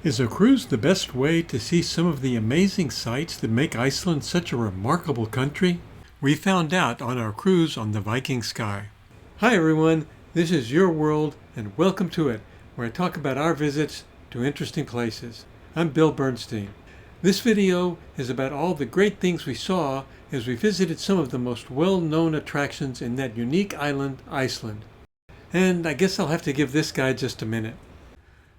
Is a cruise the best way to see some of the amazing sights that make Iceland such a remarkable country? We found out on our cruise on the Viking Sky. Hi everyone, this is Your World and welcome to it, where I talk about our visits to interesting places. I'm Bill Bernstein. This video is about all the great things we saw as we visited some of the most well-known attractions in that unique island, Iceland. And I guess I'll have to give this guy just a minute.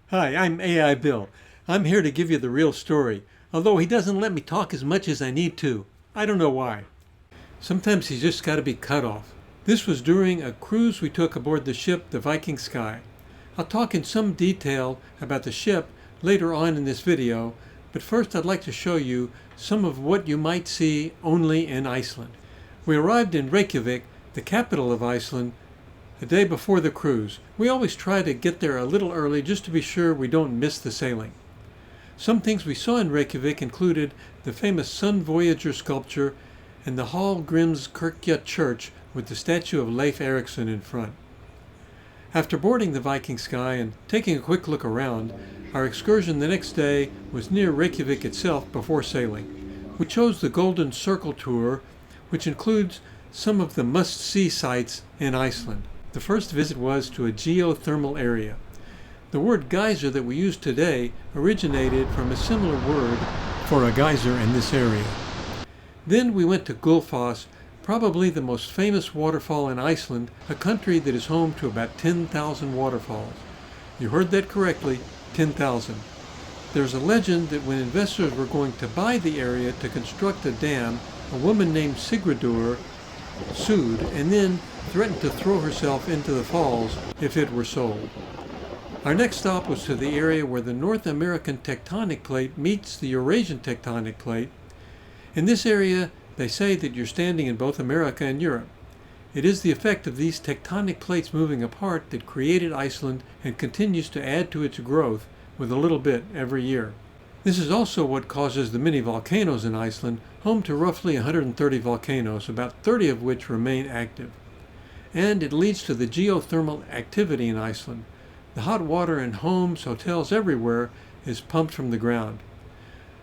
Hi, I'm AI Bill. I'm here to give you the real story, although he doesn't let me talk as much as I need to. I don't know why. Sometimes he's just got to be cut off. This was during a cruise we took aboard the ship, the Viking Sky. I'll talk in some detail about the ship later on in this video, but first I'd like to show you some of what you might see only in Iceland. We arrived in Reyjavik, the capital of Iceland, the day before the cruise. We always try to get there a little early just to be sure we don't miss the sailing. Some things we saw in Reyjavik included the famous Sun Voyager sculpture and the Hallgrímskirkja church with the statue of Leif Erikson in front. After boarding the Viking Sky and taking a quick look around, our excursion the next day was near Reyjavik itself before sailing. We chose the Golden Circle tour, which includes some of the must-see sites in Iceland. The first visit was to a geothermal area. The word geyser that we use today originated from a similar word for a geyser in this area. Then we went to Godafoss, probably the most famous waterfall in Iceland, a country that is home to about 10,000 waterfalls. You heard that correctly, 10,000. There's a legend that when investors were going to buy the area to construct a dam, a woman named Sigridur sued and then threatened to throw herself into the falls if it were sold. Our next stop was to the area where the North American tectonic plate meets the Eurasian tectonic plate. In this area, they say that you're standing in both America and Europe. It is the effect of these tectonic plates moving apart that created Iceland and continues to add to its growth with a little bit every year. This is also what causes the many volcanoes in Iceland, home to roughly 130 volcanoes, about 30 of which remain active. And it leads to the geothermal activity in Iceland. The hot water in homes, hotels, everywhere is pumped from the ground.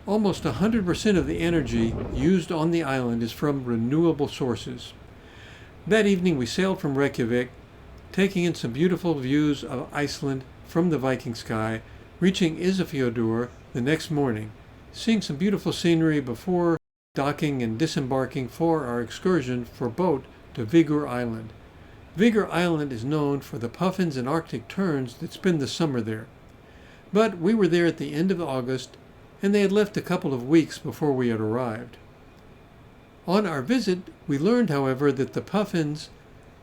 Almost 100% of the energy used on the island is from renewable sources. That evening we sailed from Reyjavik, taking in some beautiful views of Iceland from the Viking Sky, reaching Ísafjörður the next morning, seeing some beautiful scenery before docking and disembarking for our excursion for boat to Vigur Island. Vigur Island is known for the puffins and Arctic terns that spend the summer there. But we were there at the end of August, and they had left a couple of weeks before we had arrived. On our visit, we learned, however, that the puffins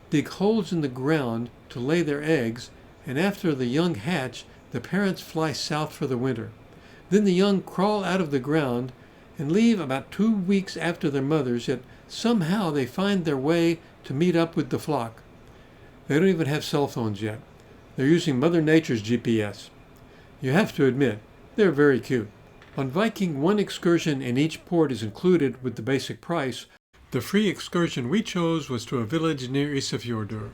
dig holes in the ground to lay their eggs, and after the young hatch, the parents fly south for the winter. Then the young crawl out of the ground and leave about 2 weeks after their mothers, yet somehow they find their way to meet up with the flock. They don't even have cell phones yet. They're using Mother Nature's GPS. You have to admit, they're very cute. On Viking, one excursion in each port is included with the basic price. The free excursion we chose was to a village near Ísafjörður.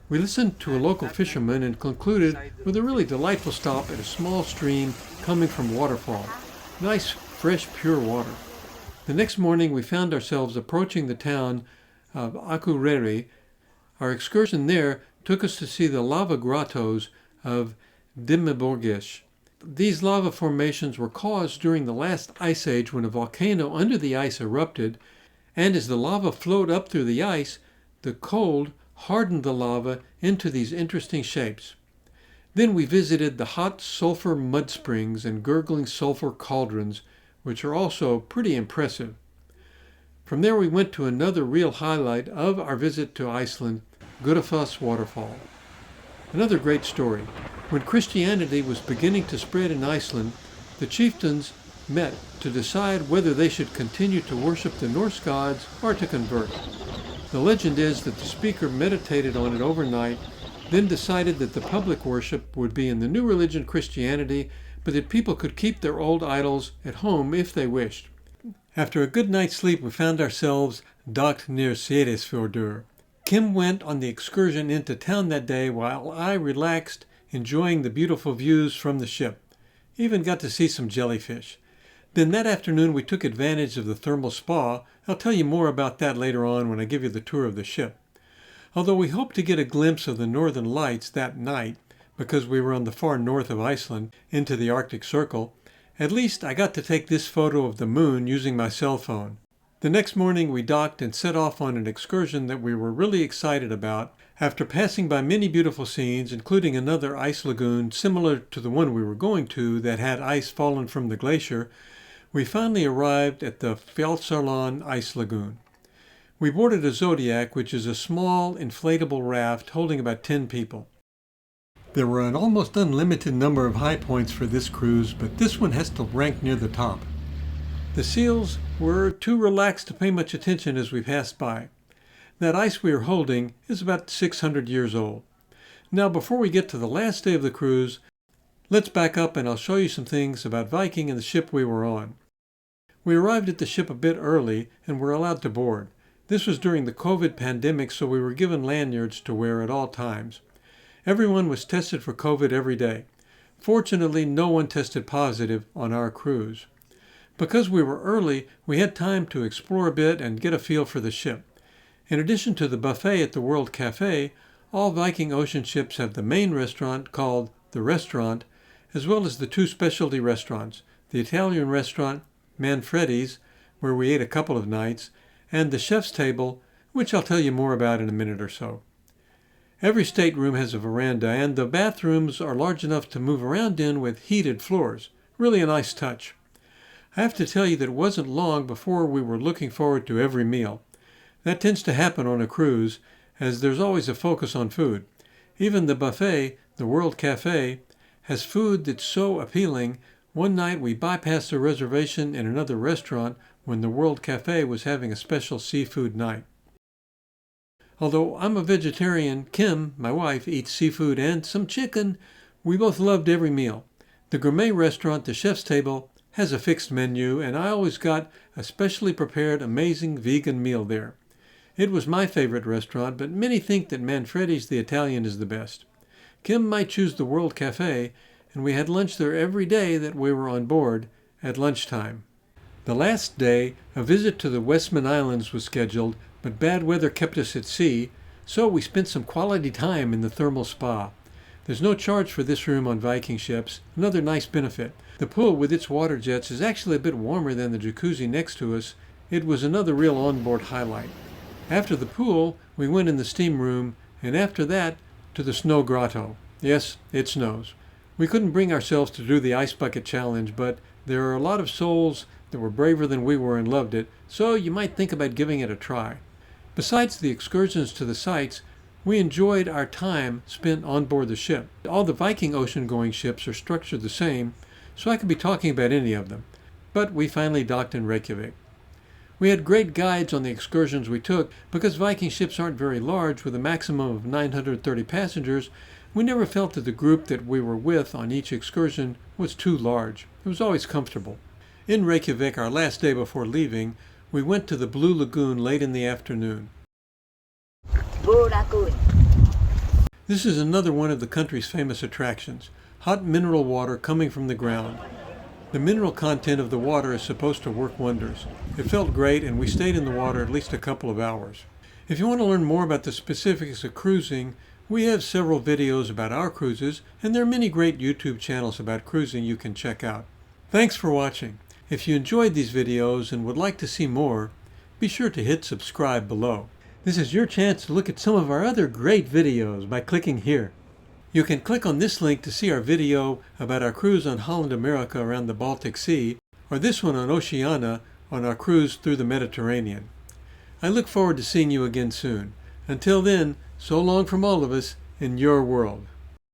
We listened to a local fisherman and concluded with a really delightful stop at a small stream coming from waterfall. Nice, fresh, pure water. The next morning we found ourselves approaching the town of Akureyri. Our excursion there took us to see the lava grottos of Dimmuborgir. These lava formations were caused during the last ice age when a volcano under the ice erupted, and as the lava flowed up through the ice, the cold hardened the lava into these interesting shapes. Then we visited the hot sulfur mud springs and gurgling sulfur cauldrons, which are also pretty impressive. From there we went to another real highlight of our visit to Iceland, Godafoss waterfall. Another great story. When Christianity was beginning to spread in Iceland, the chieftains met to decide whether they should continue to worship the Norse gods or to convert. The legend is that the speaker meditated on it overnight, then decided that the public worship would be in the new religion Christianity, but that people could keep their old idols at home if they wished. After a good night's sleep, we found ourselves docked near Seydisfjordur. Kim went on the excursion into town that day while I relaxed, enjoying the beautiful views from the ship. Even got to see some jellyfish. Then that afternoon we took advantage of the thermal spa. I'll tell you more about that later on when I give you the tour of the ship. Although we hoped to get a glimpse of the northern lights that night, because we were on the far north of Iceland into the Arctic Circle, at least I got to take this photo of the moon using my cell phone. The next morning we docked and set off on an excursion that we were really excited about. After passing by many beautiful scenes, including another ice lagoon similar to the one we were going to that had ice fallen from the glacier, we finally arrived at the Fjallsárlón Ice Lagoon. We boarded a Zodiac, which is a small inflatable raft holding about 10 people. There were an almost unlimited number of high points for this cruise, but this one has to rank near the top. The seals were too relaxed to pay much attention as we passed by. That ice we are holding is about 600 years old. Now, before we get to the last day of the cruise, let's back up and I'll show you some things about Viking and the ship we were on. We arrived at the ship a bit early and were allowed to board. This was during the COVID pandemic, so we were given lanyards to wear at all times. Everyone was tested for COVID every day. Fortunately, no one tested positive on our cruise. Because we were early, we had time to explore a bit and get a feel for the ship. In addition to the buffet at the World Cafe, all Viking Ocean ships have the main restaurant called the Restaurant, as well as the two specialty restaurants, the Italian restaurant Manfredi's, where we ate a couple of nights, and the chef's table, which I'll tell you more about in a minute or so. Every stateroom has a veranda, and the bathrooms are large enough to move around in with heated floors. Really a nice touch. I have to tell you that it wasn't long before we were looking forward to every meal. That tends to happen on a cruise, as there's always a focus on food. Even the buffet, the World Cafe, has food that's so appealing. One night we bypassed a reservation in another restaurant when the World Cafe was having a special seafood night. Although I'm a vegetarian, Kim, my wife, eats seafood and some chicken. We both loved every meal. The gourmet restaurant, the chef's table, has a fixed menu, and I always got a specially prepared, amazing vegan meal there. It was my favorite restaurant, but many think that Manfredi's, the Italian, is the best. Kim might choose the World Cafe, and we had lunch there every day that we were on board at lunchtime. The last day, a visit to the Westman Islands was scheduled, but bad weather kept us at sea, so we spent some quality time in the thermal spa. There's no charge for this room on Viking ships, another nice benefit. The pool with its water jets is actually a bit warmer than the jacuzzi next to us. It was another real onboard highlight. After the pool, we went in the steam room, and after that, to the snow grotto. Yes, it snows. We couldn't bring ourselves to do the ice bucket challenge, but there are a lot of souls that were braver than we were and loved it, so you might think about giving it a try. Besides the excursions to the sites, we enjoyed our time spent on board the ship. All the Viking ocean-going ships are structured the same, so I could be talking about any of them. But we finally docked in Reyjavik. We had great guides on the excursions we took. Because Viking ships aren't very large, with a maximum of 930 passengers, we never felt that the group that we were with on each excursion was too large. It was always comfortable. In Reyjavik, our last day before leaving, we went to the Blue Lagoon late in the afternoon. Blue Lagoon. This is another one of the country's famous attractions, hot mineral water coming from the ground. The mineral content of the water is supposed to work wonders. It felt great, and we stayed in the water at least a couple of hours. If you want to learn more about the specifics of cruising, we have several videos about our cruises, and there are many great YouTube channels about cruising you can check out. Thanks for watching. If you enjoyed these videos and would like to see more, be sure to hit subscribe below. This is your chance to look at some of our other great videos by clicking here. You can click on this link to see our video about our cruise on Holland America around the Baltic Sea, or this one on Oceania on our cruise through the Mediterranean. I look forward to seeing you again soon. Until then, so long from all of us in your world.